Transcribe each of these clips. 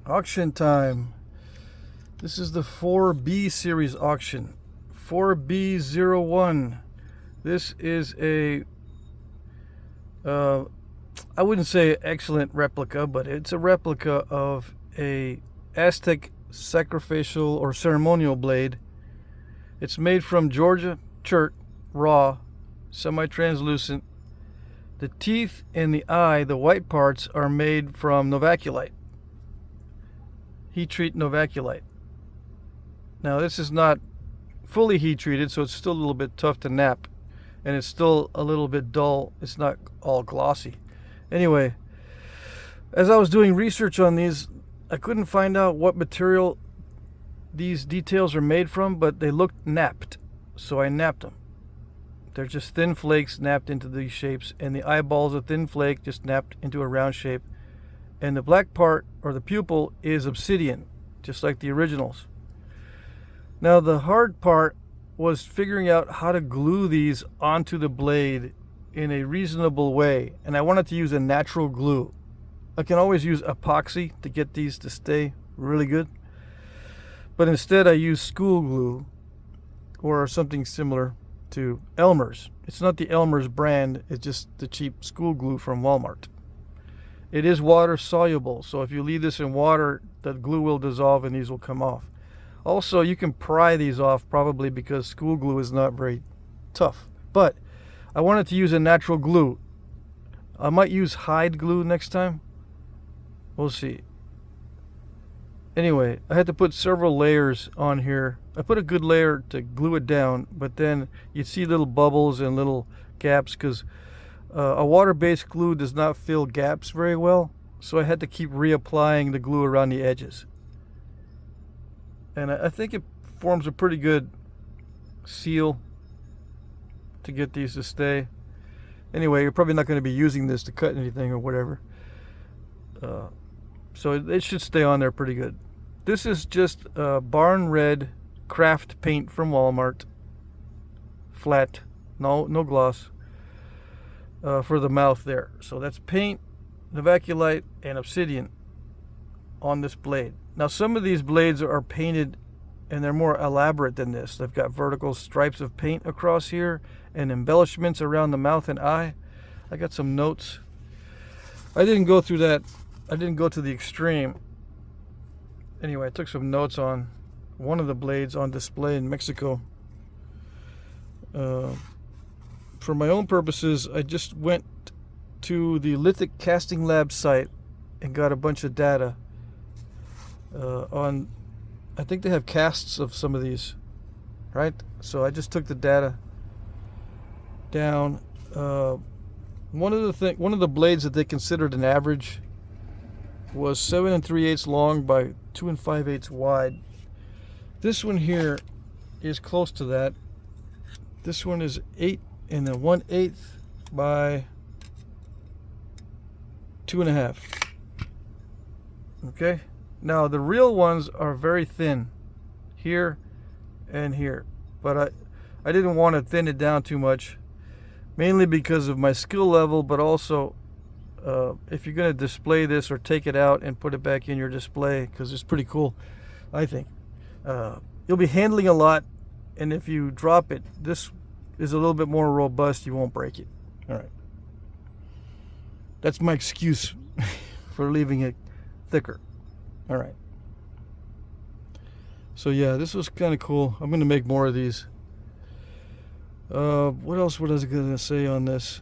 Auction time. This is the 4B series auction. 4B01. This is a, I wouldn't say excellent replica, but it's a replica of a Aztec sacrificial or ceremonial blade. It's made from Georgia chert, raw, semi-translucent. The teeth and the eye, the white parts, are made from novaculite. Heat treat novaculite. Now this is not fully heat treated, so it's still a little bit tough to knap, and it's still a little bit dull. It's not all glossy. Anyway, as I was doing research on these, I couldn't find out what material these details are made from, but they looked knapped, so I knapped them. They're just thin flakes knapped into these shapes, and the eyeball's a thin flake just knapped into a round shape, and the black part, or the pupil, is obsidian, just like the originals. Now the hard part was figuring out how to glue these onto the blade in a reasonable way, and I wanted to use a natural glue. I can always use epoxy to get these to stay really good, but instead I use school glue or something similar to Elmer's. It's not the Elmer's brand, it's just the cheap school glue from Walmart. It is water soluble, so if you leave this in water, the glue will dissolve and these will come off. Also, you can pry these off probably because school glue is not very tough. But I wanted to use a natural glue. I might use hide glue next time. We'll see. Anyway, I had to put several layers on here. I put a good layer to glue it down, but then you see little bubbles and little gaps because a water-based glue does not fill gaps very well. So I had to keep reapplying the glue around the edges. And I think it forms a pretty good seal to get these to stay. Anyway, you're probably not going to be using this to cut anything or whatever. So it should stay on there pretty good. This is just barn red craft paint from Walmart. Flat, no gloss, for the mouth there. So that's paint, novaculite, and obsidian on this blade. Now some of these blades are painted and they're more elaborate than this. They've got vertical stripes of paint across here and embellishments around the mouth and eye. I got some notes. I didn't go through that. I didn't go to the extreme. Anyway, I took some notes on one of the blades on display in Mexico. For my own purposes, I just went to the Lithic casting lab site and got a bunch of data on, I think they have casts of some of these, right? So I just took the data down. One of the blades that they considered an average was 7 3/8 long by 2 5/8 wide. This one here is close to that. This one is 8 1/8 by 2 1/2. Okay. Now the real ones are very thin, here and here, but I didn't want to thin it down too much, mainly because of my skill level, but also if you're going to display this or take it out and put it back in your display, because it's pretty cool, I think. You'll be handling a lot, and if you drop it, this is a little bit more robust, you won't break it. All right. That's my excuse for leaving it thicker. All right. So yeah, this was kind of cool. I'm going to make more of these. What else was I going to say on this?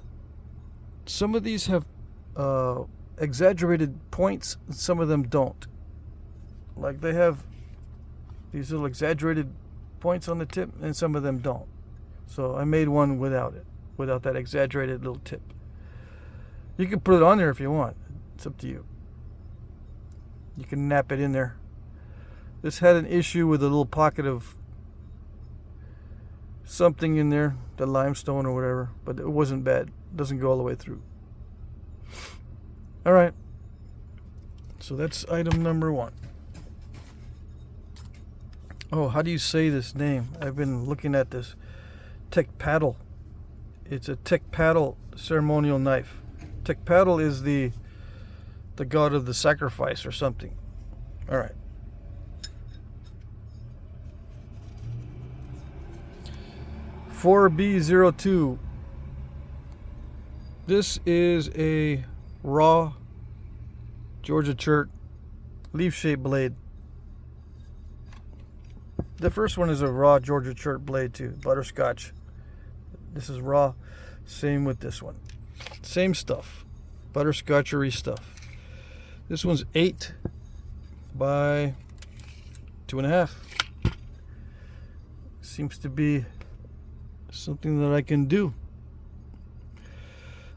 Some of these have exaggerated points, and some of them don't. Like they have these little exaggerated points on the tip, and some of them don't. So I made one without it, without that exaggerated little tip. You can put it on there if you want. It's up to you. You can nap it in there. This had an issue with a little pocket of something in there, the limestone or whatever, but it wasn't bad. It doesn't go all the way through. All right. So that's item number 1. Oh, how do you say this name? I've been looking at this. Tecpaddle. It's a Tecpaddle ceremonial knife. Tecpaddle is the god of the sacrifice or something. All right. (4B02). This is a raw Georgia chert leaf-shaped blade. The first one is a raw Georgia chert blade too, butterscotch. This is raw. Same with this one. Same stuff, butterscotchery stuff. This one's 8 by 2.5. Seems to be something that I can do.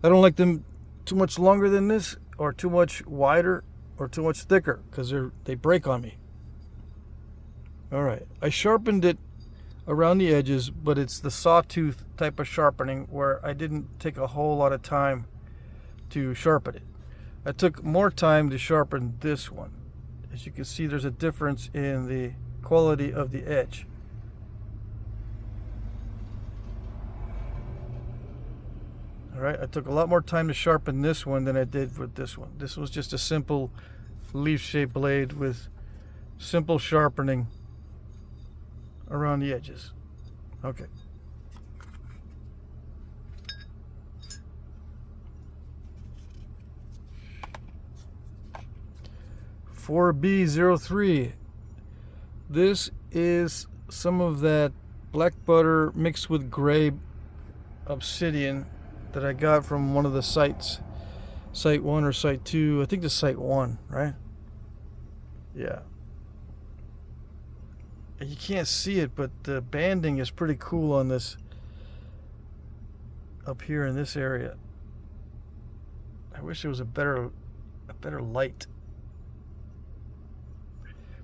I don't like them too much longer than this, or too much wider, or too much thicker, because they break on me. All right, I sharpened it around the edges, but it's the sawtooth type of sharpening where I didn't take a whole lot of time to sharpen it. I took more time to sharpen this one. As you can see, there's a difference in the quality of the edge. All right, I took a lot more time to sharpen this one than I did with this one. This was just a simple leaf-shaped blade with simple sharpening around the edges. Okay. (4B03). This is some of that black butter mixed with gray obsidian that I got from one of the sites. Site 1 or Site 2. I think it's Site 1, right? Yeah. You can't see it, but the banding is pretty cool on this up here in this area. I wish there was a better light.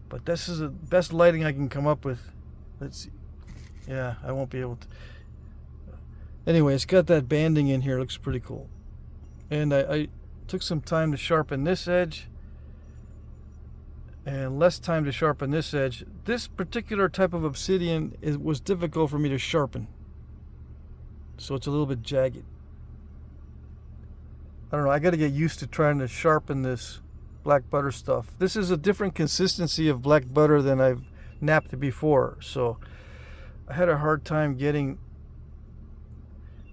But this is the best lighting I can come up with. Let's see. Yeah, I won't be able to. Anyway, it's got that banding in here. It looks pretty cool. And I took some time to sharpen this edge and less time to sharpen this edge. This particular type of obsidian was difficult for me to sharpen, so it's a little bit jagged. I don't know, I got to get used to trying to sharpen this black butter stuff. This is a different consistency of black butter than I've napped before, so I had a hard time getting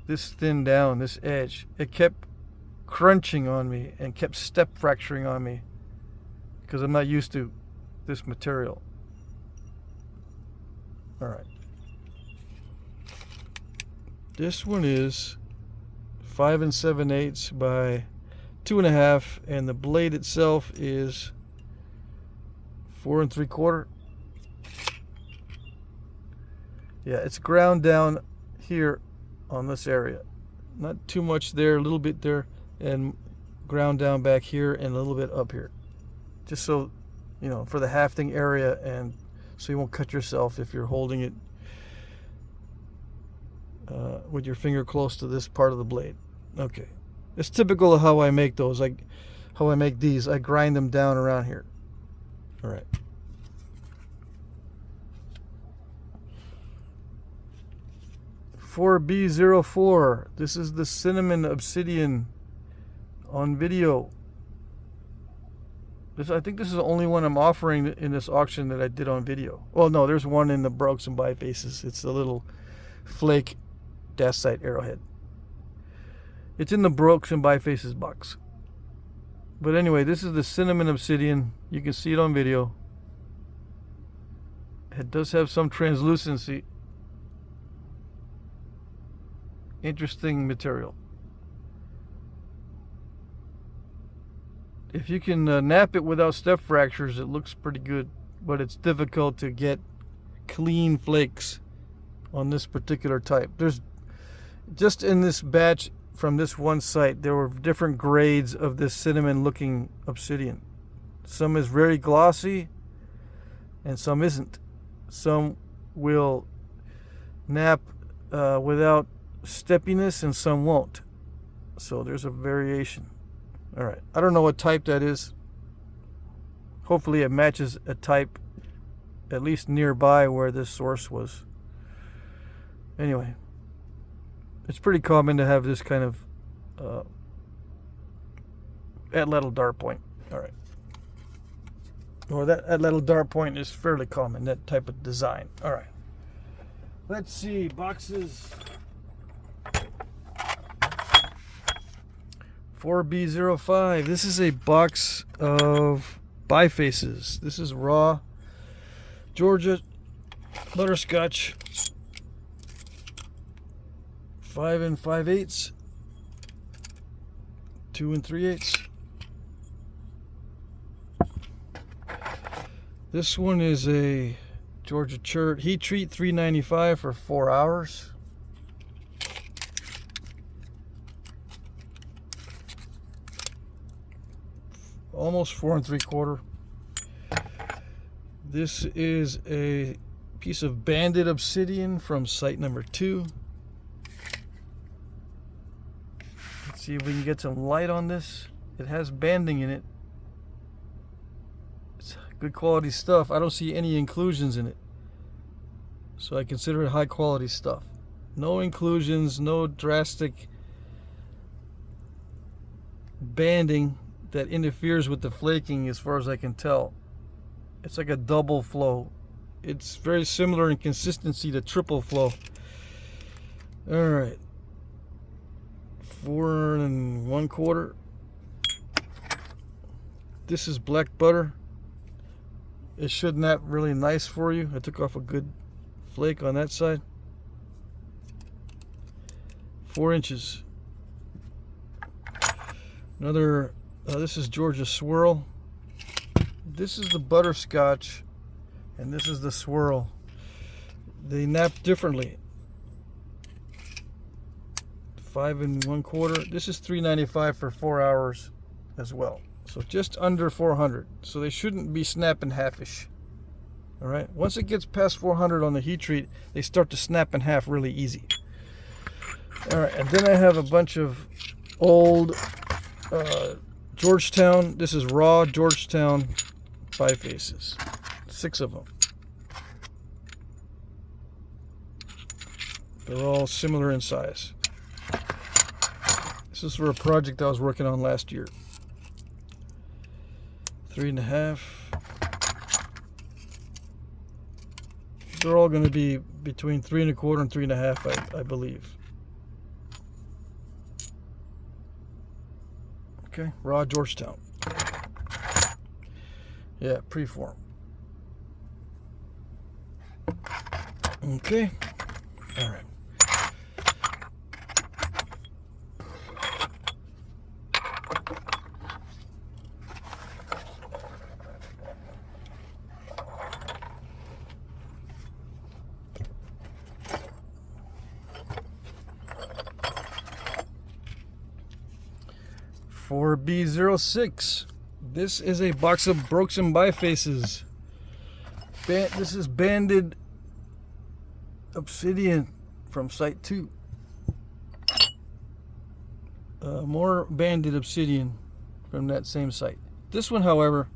this thin down, this edge. It kept crunching on me and kept step fracturing on me because I'm not used to this material. All right. This one is 5 7/8 by 2.5, and the blade itself is 4 3/4. Yeah, it's ground down here on this area. Not too much there, a little bit there, and ground down back here and a little bit up here. Just so, you know, for the hafting area, and so you won't cut yourself if you're holding it with your finger close to this part of the blade. Okay. It's typical of how I make those. How I make these. I grind them down around here. All right. (4B04). This is the cinnamon obsidian on video. I think this is the only one I'm offering in this auction that I did on video. Well, no, there's one in the Brooks and Bifaces. It's the little flake dacite arrowhead. It's in the Brooks and Bifaces box. But anyway, this is the cinnamon obsidian. You can see it on video. It does have some translucency. Interesting material. If you can nap it without step fractures, it looks pretty good, but it's difficult to get clean flakes on this particular type. There's just in this batch from this one site, there were different grades of this cinnamon looking obsidian. Some is very glossy and some isn't. Some will nap without steppiness and some won't. So there's a variation. All right, I don't know what type that is. Hopefully it matches a type at least nearby where this source was. Anyway, it's pretty common to have this kind of at little dart point. All right. or that little dart point is fairly common, that type of design. All right. Let's see, boxes. 4B05. This is a box of bifaces. This is raw Georgia butterscotch, 5 5/8, 2 3/8. This one is a Georgia chert heat treat, $3.95 for 4 hours. Almost 4 3/4. This is a piece of banded obsidian from site number 2. Let's see if we can get some light on this. It has banding in it. It's good quality stuff. I don't see any inclusions in it, so I consider it high quality stuff. No inclusions, no drastic banding that interferes with the flaking as far as I can tell. It's like a double flow. It's very similar in consistency to triple flow. All right, 4 1/4. This is black butter. It should nap really nice for you. I took off a good flake on that side. 4 inches. Another, this is Georgia swirl. This is the butterscotch, and this is the swirl. They nap differently. 5 1/4. This is $3.95 for 4 hours as well. So just under 400. So they shouldn't be snapping halfish. All right. Once it gets past 400 on the heat treat, they start to snap in half really easy. All right. And then I have a bunch of old Georgetown. This is raw Georgetown bifaces. 6 of them. They're all similar in size. This is for a project I was working on last year. 3 1/2. They're all going to be between 3 1/4 and 3 1/2, I believe. Okay, raw Georgetown. Yeah, preform. Okay, all right. For B06, this is a box of broken bifaces. This is banded obsidian from site 2. More banded obsidian from that same site. This one, however,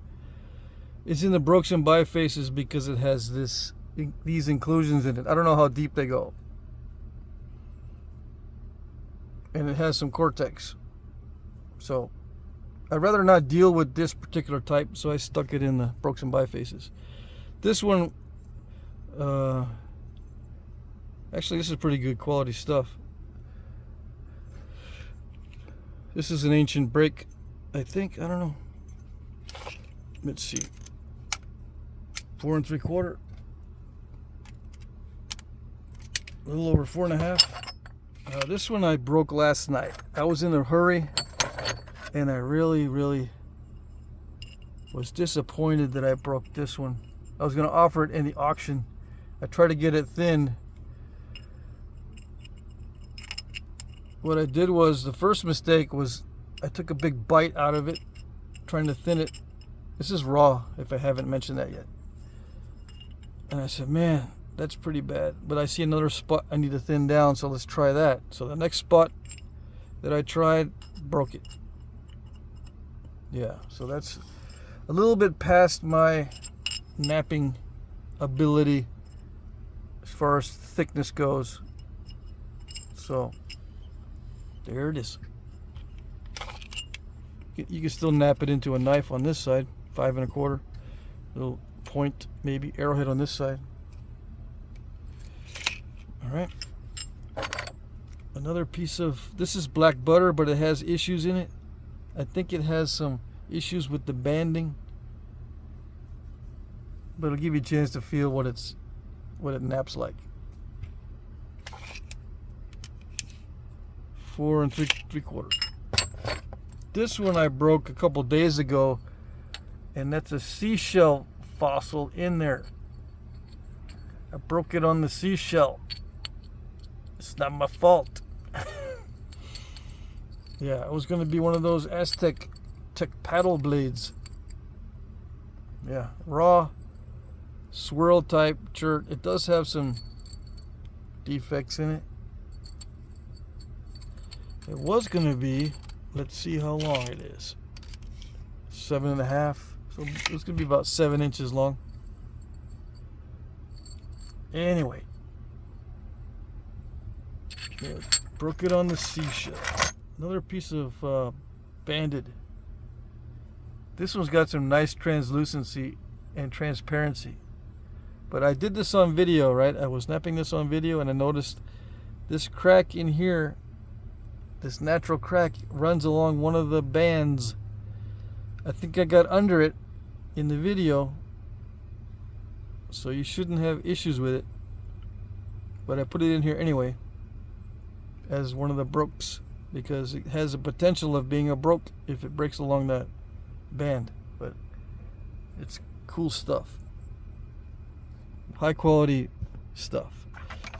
is in the broken bifaces because it has these inclusions in it. I don't know how deep they go. And it has some cortex. So I'd rather not deal with this particular type, so I stuck it in the broken bifaces. This one, actually, this is pretty good quality stuff. This is an ancient break, I think. I don't know. Let's see. 4 3/4. A little over 4 1/2. This one I broke last night. I was in a hurry, and I really was disappointed that I broke this one. I was going to offer it in the auction. I tried to get it thin. What I did was, the first mistake was I took a big bite out of it, trying to thin it. This is raw, if I haven't mentioned that yet. And I said, man, that's pretty bad. But I see another spot I need to thin down, so let's try that. So the next spot that I tried, broke it. Yeah, so that's a little bit past my knapping ability as far as thickness goes. So there it is. You can still knap it into a knife on this side, 5 1/4. Little point, maybe arrowhead on this side. All right. Another piece of, this is black butter, but it has issues in it. I think it has some issues with the banding, but it'll give you a chance to feel what it naps like. 4 3/4. This one I broke a couple days ago, and that's a seashell fossil in there. I broke it on the seashell. It's not my fault. Yeah, it was going to be one of those Aztec paddle blades. Yeah, raw swirl type chert. It does have some defects in it. It was going to be, let's see how long it is. 7.5. So it's going to be about 7 inches long. Anyway, yeah, broke it on the seashell. Another piece of banded. This one's got some nice translucency and transparency. But I did this on video, right? I was snapping this on video, and I noticed this crack in here, this natural crack, runs along one of the bands. I think I got under it in the video, so you shouldn't have issues with it. But I put it in here anyway as one of the brokes, because it has a potential of being a broke if it breaks along that band. But it's cool stuff, high quality stuff,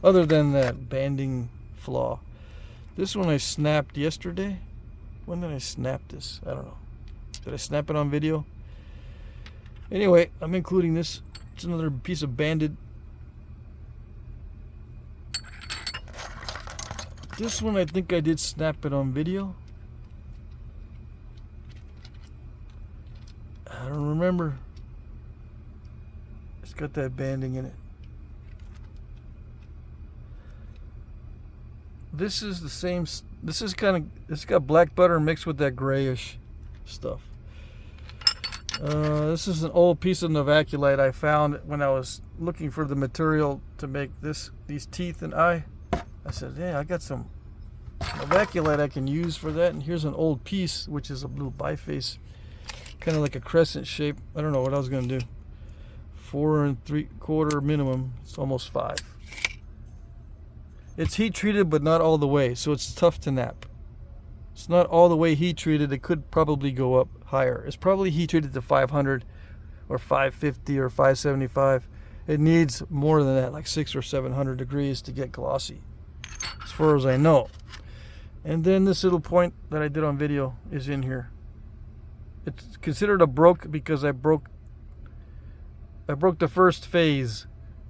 other than that banding flaw. This one I snapped yesterday. When did I snap this? I don't know. Did I snap it on video? Anyway, I'm including this. It's another piece of banded. This one I think I did snap it on video. I don't remember. It's got that banding in it. This is the same. This is kind of, it's got black butter mixed with that grayish stuff. This is an old piece of novaculite I found when I was looking for the material to make these teeth and eye. I said, yeah, I got some novaculite I can use for that. And here's an old piece, which is a blue biface, kind of like a crescent shape. I don't know what I was going to do. 4 3/4 minimum. It's almost 5. It's heat treated, but not all the way, so it's tough to nap. It's not all the way heat treated. It could probably go up higher. It's probably heat treated to 500 or 550 or 575. It needs more than that, like 600 or 700 degrees to get glossy, as far as I know. And then this little point that I did on video is in here. It's considered a broke because I broke the first phase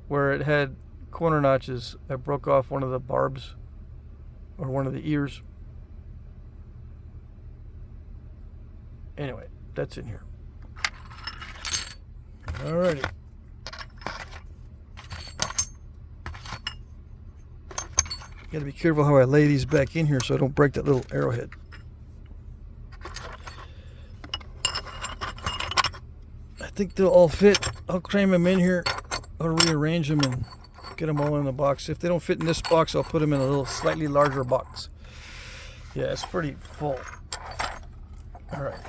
where it had corner notches. I broke off one of the barbs, or one of the ears. Anyway, that's in here. Alrighty. Gotta be careful how I lay these back in here so I don't break that little arrowhead. I think they'll all fit. I'll cram them in here. I'll rearrange them and get them all in the box. If they don't fit in this box, I'll put them in a little slightly larger box. Yeah, it's pretty full. All right.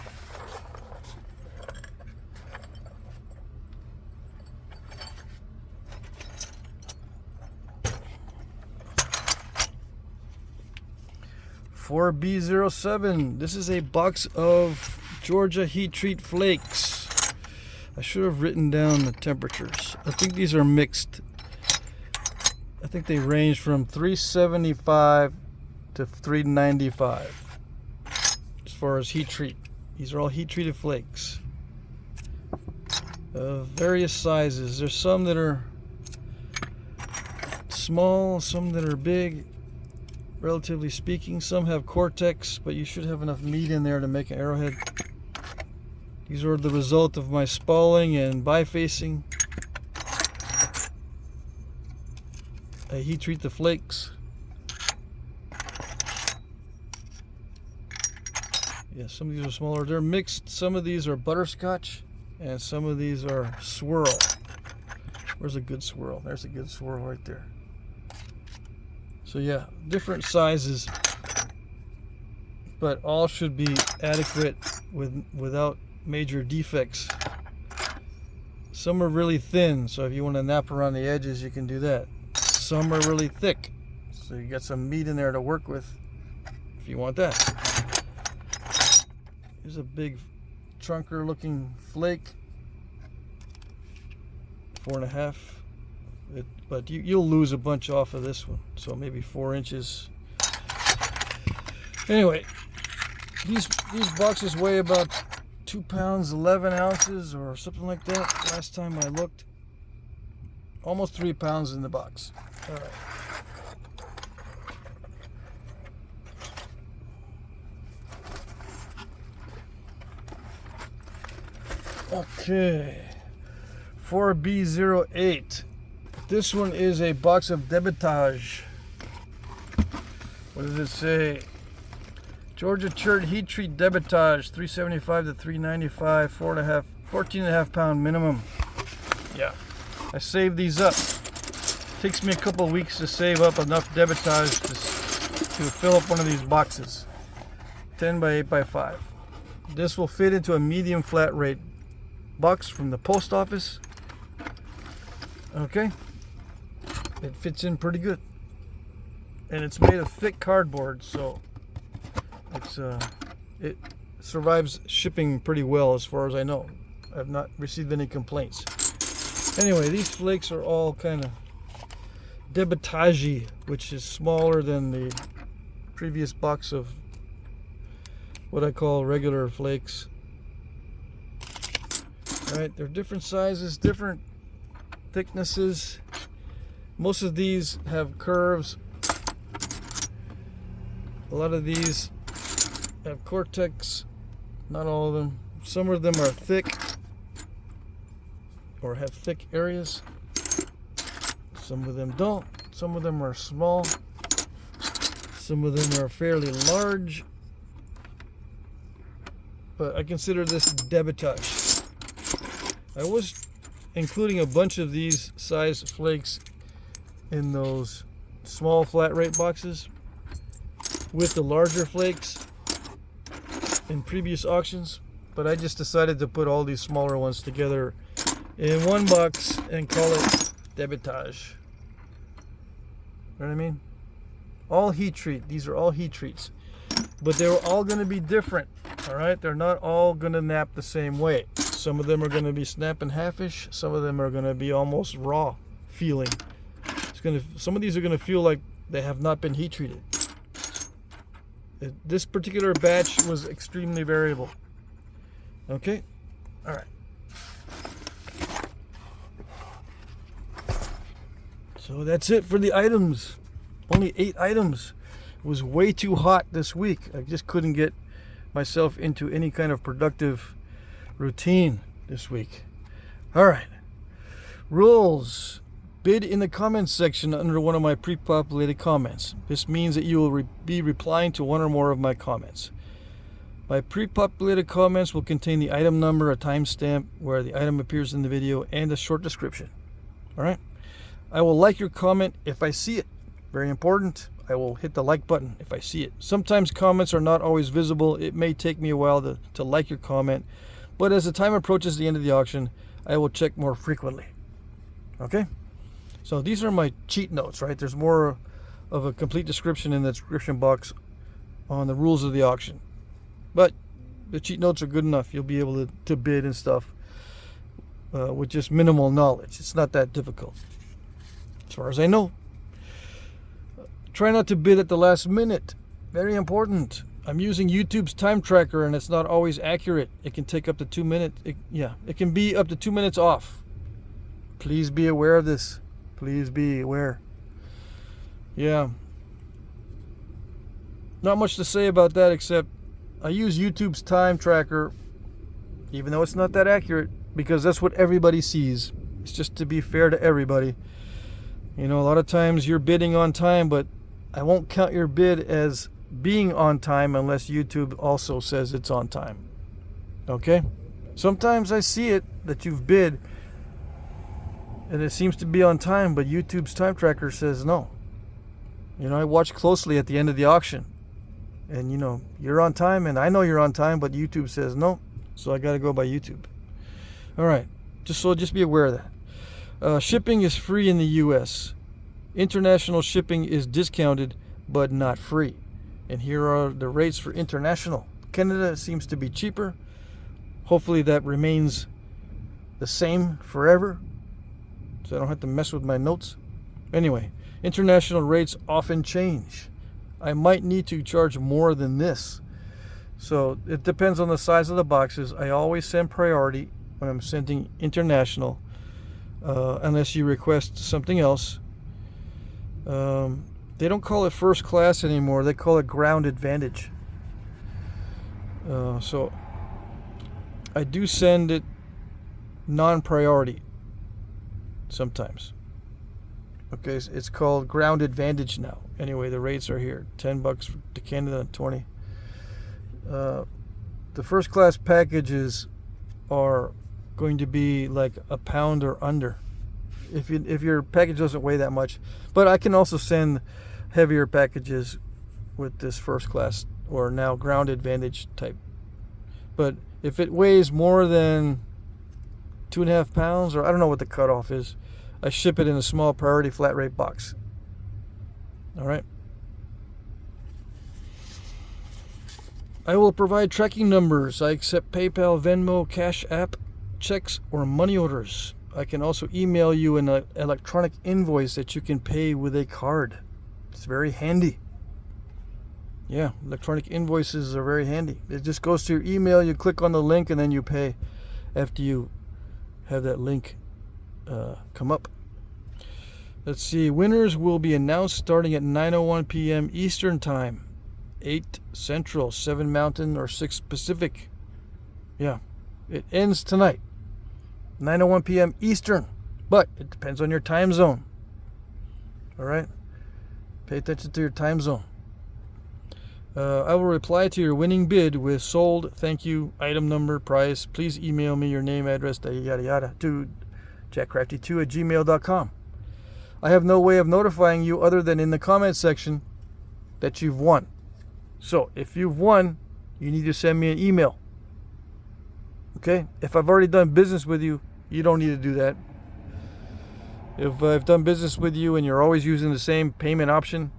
For B07, this is a box of Georgia heat treat flakes. I should have written down the temperatures. I think these are mixed. I think they range from 375 to 395 as far as heat treat. These are all heat treated flakes of various sizes. There's some that are small, some that are big, relatively speaking. Some have cortex, but you should have enough meat in there to make an arrowhead. These are the result of my spalling and bifacing. I heat treat the flakes. Yeah, some of these are smaller. They're mixed. Some of these are butterscotch. and some of these are swirl. Where's a good swirl? There's a good swirl right there. So yeah, different sizes, but all should be adequate without major defects. Some are really thin, so if you want to nap around the edges, you can do that. Some are really thick, so you got some meat in there to work with if you want that. Here's a big trunker looking flake, 4.5. But you'll lose a bunch off of this one, so maybe 4 inches. Anyway, these boxes weigh about 2 pounds 11 ounces or something like that. Last time I looked, almost 3 pounds in the box. All right. Okay, 4B08. This one is a box of Debitage. What does it say? Georgia chert heat treat Debitage, 375 to 395, 14.5 pound minimum. Yeah, I saved these up. Takes me a couple of weeks to save up enough Debitage to fill up one of these boxes. 10 by 8 by 5. This will fit into a medium flat rate box from the post office. Okay, it fits in pretty good, and it's made of thick cardboard, so it survives shipping pretty well as far as I know. I've not received any complaints. Anyway, these flakes are all kind of Debitage, which is smaller than the previous box of what I call regular flakes. All right, they're different sizes, different thicknesses. Most of these have curves. A lot of these have cortex, not all of them. Some of them are thick or have thick areas. Some of them don't. Some of them are small. Some of them are fairly large. But I consider this Debitage. I was including a bunch of these size flakes in those small flat rate boxes with the larger flakes in previous auctions, but I just decided to put all these smaller ones together in one box and call it Debitage. You know what I mean? All heat treat. These are all heat treats, but they're all going to be different. All right, they're not all going to nap the same way. Some of them are going to be snapping halfish. Some of them are going to be almost raw feeling. Some of these are going to feel like they have not been heat treated. This particular batch was extremely variable. Okay, all right. So that's it for the items. Only 8 items. It was way too hot this week. I just couldn't get myself into any kind of productive routine this week. All right. Rules. Bid in the comments section under one of my pre-populated comments. This means that you will be replying to one or more of my comments. My pre-populated comments will contain the item number, a timestamp where the item appears in the video, and a short description. All right. I will like your comment if I see it. Very important. I will hit the like button if I see it. Sometimes comments are not always visible. It may take me a while to like your comment, but as the time approaches the end of the auction, I will check more frequently. Okay? So these are my cheat notes, right? There's more of a complete description in the description box on the rules of the auction. But the cheat notes are good enough. You'll be able to bid and stuff with just minimal knowledge. It's not that difficult, as far as I know. Try not to bid at the last minute. Very important. I'm using YouTube's time tracker and it's not always accurate. It can take up to 2 minutes. It can be up to 2 minutes off. Please be aware of this. Please be aware. Yeah. Not much to say about that except I use YouTube's time tracker, even though it's not that accurate, because that's what everybody sees. It's just to be fair to everybody. You know, a lot of times you're bidding on time, but I won't count your bid as being on time unless YouTube also says it's on time. Okay? Sometimes I see it that you've bid and it seems to be on time, but YouTube's time tracker says no. You know, I watch closely at the end of the auction, and you know, you're on time, and I know you're on time, but YouTube says no, so I got to go by YouTube. All right, just be aware of that. Shipping is free in the U.S. International shipping is discounted, but not free. And here are the rates for international. Canada seems to be cheaper. Hopefully that remains the same forever, so I don't have to mess with my notes. Anyway, international rates often change. I might need to charge more than this. So it depends on the size of the boxes. I always send priority when I'm sending international, unless you request something else. They don't call it first class anymore. They call it ground advantage. So I do send it non-priority sometimes. Okay, it's called ground advantage now. Anyway, the rates are here. $10 to Canada and 20. The first class packages are going to be like a pound or under, if your package doesn't weigh that much. But I can also send heavier packages with this first class, or now ground advantage type. But if it weighs more than 2.5 pounds, or I don't know what the cutoff is, I ship it in a small priority flat rate box. All right. I will provide tracking numbers. I accept PayPal, Venmo, Cash App, checks, or money orders. I can also email you an electronic invoice that you can pay with a card. It's very handy. Yeah, electronic invoices are very handy. It just goes to your email, you click on the link, and then you pay after you have that link come up. Let's see. Winners will be announced starting at 9:01 p.m. Eastern Time, 8 Central, 7 Mountain, or 6 Pacific. Yeah, it ends tonight, 9:01 p.m. Eastern, but it depends on your time zone. All right? Pay attention to your time zone. I will reply to your winning bid with sold, thank you, item number, price. Please email me your name, address, yada yada, to jackcrafty2@gmail.com. I have no way of notifying you other than in the comment section that you've won. So if you've won, you need to send me an email. Okay? If I've already done business with you, you don't need to do that. If I've done business with you and you're always using the same payment option,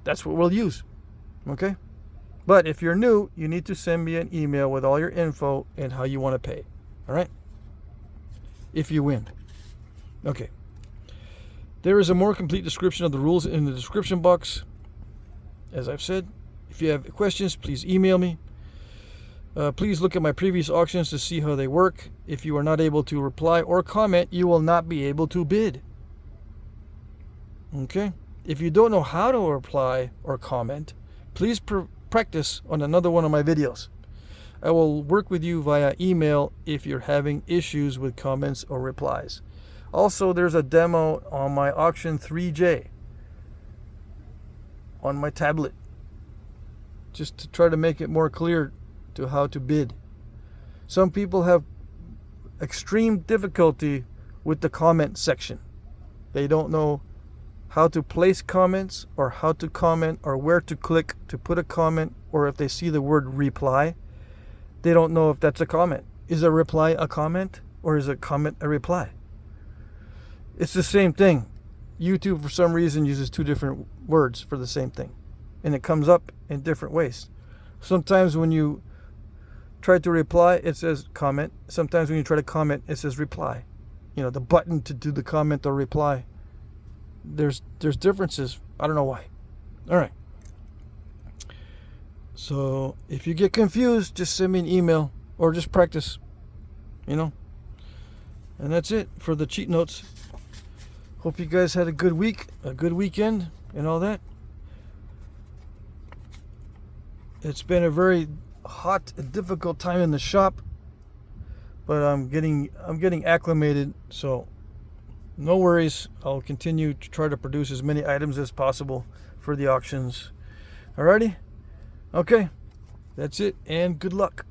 that's what we'll use. Okay? But if you're new, you need to send me an email with all your info and how you want to pay. All right? If you win. Okay. There is a more complete description of the rules in the description box. As I've said, if you have questions, please email me. Please look at my previous auctions to see how they work. If you are not able to reply or comment, you will not be able to bid. Okay? If you don't know how to reply or comment, please practice on another one of my videos. I will work with you via email if you're having issues with comments or replies. Also, there's a demo on my Auction 3J on my tablet, just to try to make it more clear to how to bid. Some people have extreme difficulty with the comment section. They don't know how to place comments, or how to comment, or where to click to put a comment, or if they see the word reply, they don't know if that's a comment. Is a reply a comment, or is a comment a reply? It's the same thing. YouTube, for some reason, uses 2 different words for the same thing, and it comes up in different ways. Sometimes when you try to reply, it says comment. Sometimes when you try to comment, it says reply. You know, the button to do the comment or reply. There's differences. I don't know why. All right. So if you get confused, just send me an email or just practice, you know. And that's it for the cheat notes. Hope you guys had a good week, a good weekend, and all that. It's been a very hot and difficult time in the shop, but I'm getting acclimated, so no worries. I'll continue to try to produce as many items as possible for the auctions. Alrighty? Okay. That's it, and good luck.